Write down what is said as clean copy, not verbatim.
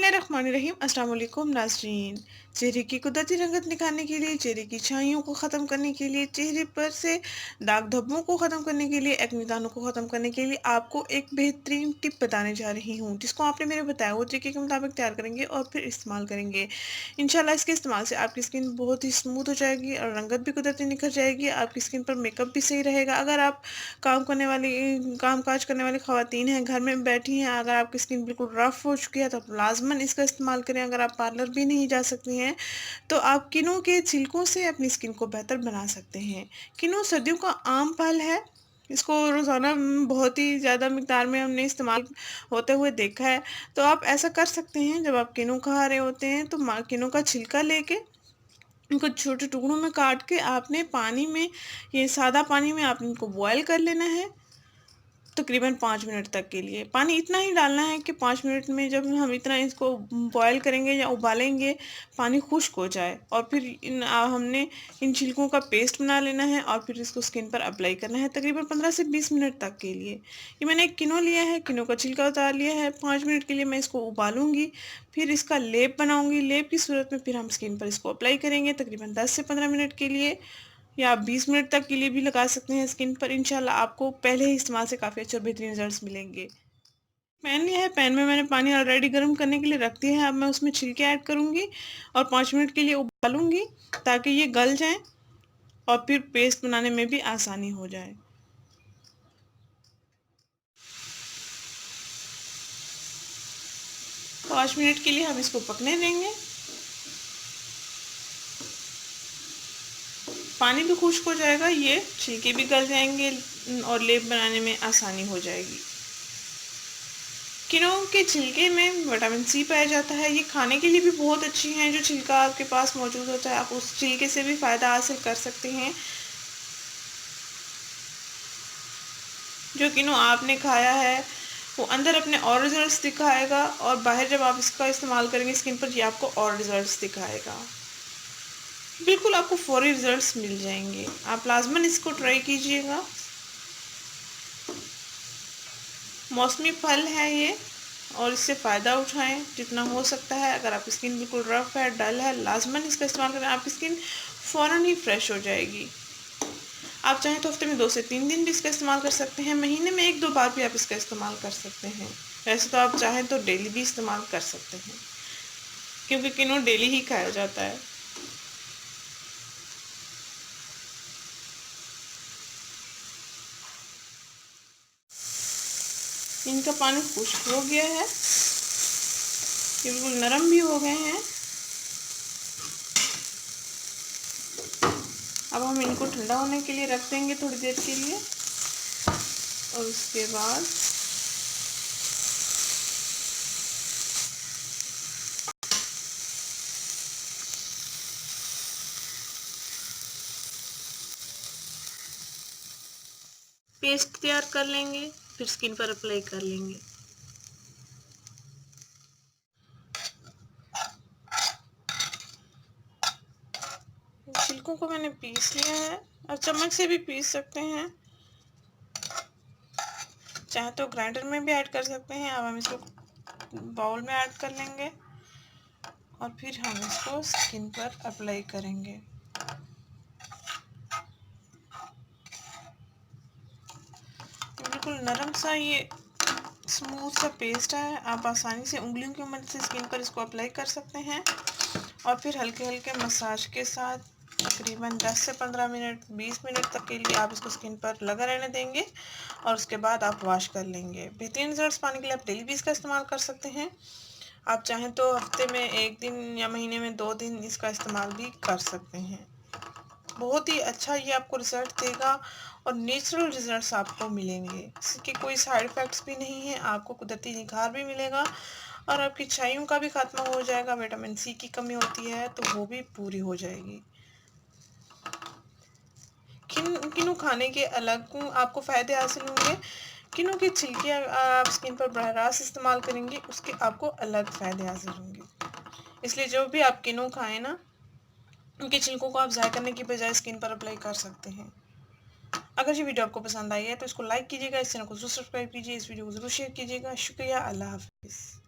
बिस्मिल्लाहिर्रहमानिर्रहीम। अस्सलाम वालेकुम नाज़रीन। चेहरे की कुदरती रंगत निखारने के लिए, चेहरे की छाइयों को ख़त्म करने के लिए, चेहरे पर से दाग धब्बों को ख़त्म करने के लिए, एक्ने दानों को ख़त्म करने के लिए आपको एक बेहतरीन टिप बताने जा रही हूँ, जिसको आपने मेरे बताया हुए तरीके के मुताबिक तैयार करेंगे और फिर इस्तेमाल करेंगे। इंशाल्लाह इसके इस्तेमाल से आपकी स्किन बहुत ही स्मूथ हो जाएगी और रंगत भी कुदरती निखर जाएगी। आपकी स्किन पर मेकअप भी सही रहेगा। अगर आप काम काज करने वाली ख़वातीन हैं, घर में बैठी हैं, अगर आपकी स्किन बिल्कुल रफ़ हो चुकी है तो आप लाज़मन इसका इस्तेमाल करें। अगर आप पार्लर भी नहीं जा सकती हैं तो आप किनों के छिलकों से अपनी स्किन को बेहतर बना सकते हैं। किनों सर्दियों का आम फल है। इसको रोज़ाना बहुत ही ज़्यादा मिक़दार में हमने इस्तेमाल होते हुए देखा है। तो आप ऐसा कर सकते हैं, जब आप किनों खा रहे होते हैं तो किनों का छिलका लेके इनको छोटे टुकड़ों में काट के आपने पानी में, ये सादा पानी में आपने इनको बॉयल कर लेना है तकरीबन 5 मिनट तक के लिए। पानी इतना ही डालना है कि 5 मिनट में जब हम इतना इसको बॉयल करेंगे या उबालेंगे, पानी खुश्क हो जाए और फिर हमने इन छिलकों का पेस्ट बना लेना है और फिर इसको स्किन पर अप्लाई करना है तकरीबन 15 से 20 मिनट तक के लिए। ये मैंने एक किनो लिया है, किनो का छिलका उतार लिया है। 5 मिनट के लिए मैं इसको उबालूंगी, फिर इसका लेप बनाऊंगी। लेप की सूरत में फिर हम स्किन पर इसको अप्लाई करेंगे तकरीबन 10 से 15 मिनट के लिए, या आप 20 मिनट तक के लिए भी लगा सकते हैं स्किन पर। इंशाल्लाह आपको पहले ही इस्तेमाल से काफ़ी अच्छे और बेहतरीन रिजल्ट्स मिलेंगे। पैन लिया है, पैन में मैंने पानी ऑलरेडी गर्म करने के लिए रख दिया है। अब मैं उसमें छिलके ऐड करूंगी और 5 मिनट के लिए उबालूंगी ताकि ये गल जाएं और फिर पेस्ट बनाने में भी आसानी हो जाए। तो 5 मिनट के लिए हम इसको पकने देंगे। पानी भी खुश्क हो जाएगा, ये छिलके भी गल जाएंगे और लेप बनाने में आसानी हो जाएगी। किनों के छिलके में विटामिन सी पाया जाता है। ये खाने के लिए भी बहुत अच्छी हैं। जो छिलका आपके पास मौजूद होता है, आप उस छिलके से भी फ़ायदा हासिल कर सकते हैं। जो किनो आपने खाया है वो अंदर अपने और रिजल्ट्स दिखाएगा और बाहर जब आप इसका इस्तेमाल करेंगे स्किन पर, ये आपको और रिजल्ट्स दिखाएगा। बिल्कुल आपको फौरी रिजल्ट्स मिल जाएंगे। आप लाजमन इसको ट्राई कीजिएगा। मौसमी फल है ये और इससे फ़ायदा उठाएं जितना हो सकता है। अगर आपकी स्किन बिल्कुल रफ़ है, डल है, लाजमन इसका इस्तेमाल करें। आपकी स्किन फ़ौरन ही फ्रेश हो जाएगी। आप चाहें तो हफ्ते में 2 से 3 दिन भी इसका इस्तेमाल कर सकते हैं। महीने में 1-2 बार भी आप इसका इस्तेमाल कर सकते हैं। वैसे तो आप चाहें तो डेली भी इस्तेमाल कर सकते हैं, क्योंकि किनो डेली ही खाया जाता है। इनका पानी खुश्क हो गया है, ये बिल्कुल नरम भी हो गए हैं। अब हम इनको ठंडा होने के लिए रख देंगे थोड़ी देर के लिए और उसके बाद पेस्ट तैयार कर लेंगे, फिर स्किन पर अप्लाई कर लेंगे। छिलकों को मैंने पीस लिया है, और चम्मच से भी पीस सकते हैं, चाहे तो ग्राइंडर में भी ऐड कर सकते हैं। अब हम इसको बाउल में ऐड कर लेंगे और फिर हम इसको स्किन पर अप्लाई करेंगे। बिल्कुल नरम सा ये स्मूथ सा पेस्ट है। आप आसानी से उंगलियों की मदद से स्किन पर इसको अप्लाई कर सकते हैं और फिर हल्के हल्के मसाज के साथ तकरीबन 10 से 15 मिनट, 20 मिनट तक के लिए आप इसको स्किन पर लगा रहने देंगे और उसके बाद आप वॉश कर लेंगे। बेहतरीन रिजल्ट्स पाने के लिए आप डेली भी इसका इस्तेमाल कर सकते हैं। आप चाहें तो हफ्ते में 1 दिन या महीने में 2 दिन इसका इस्तेमाल भी कर सकते हैं। बहुत ही अच्छा ये आपको रिजल्ट देगा और नेचुरल रिजल्ट्स आपको मिलेंगे। इसके कोई साइड इफ़ेक्ट्स भी नहीं है। आपको कुदरती निखार भी मिलेगा और आपकी छाइयों का भी खात्मा हो जाएगा। विटामिन सी की कमी होती है तो वो भी पूरी हो जाएगी। किन्नू खाने के अलग आपको फ़ायदे हासिल होंगे। किन्नू के छिलके आप स्किन पर बराह रास्त इस्तेमाल करेंगे, उसके आपको अलग फ़ायदे हासिल होंगे। इसलिए जो भी आप किन्नू खाएँ ना, उनके छिलकों को आप ज़ाया करने की बजाय स्किन पर अप्लाई कर सकते हैं। अगर ये वीडियो आपको पसंद आई है तो इसको लाइक कीजिएगा, इस चैनल को ज़रूर सब्सक्राइब कीजिए, इस वीडियो को ज़रूर शेयर कीजिएगा। शुक्रिया, अल्लाह हाफ़िज़।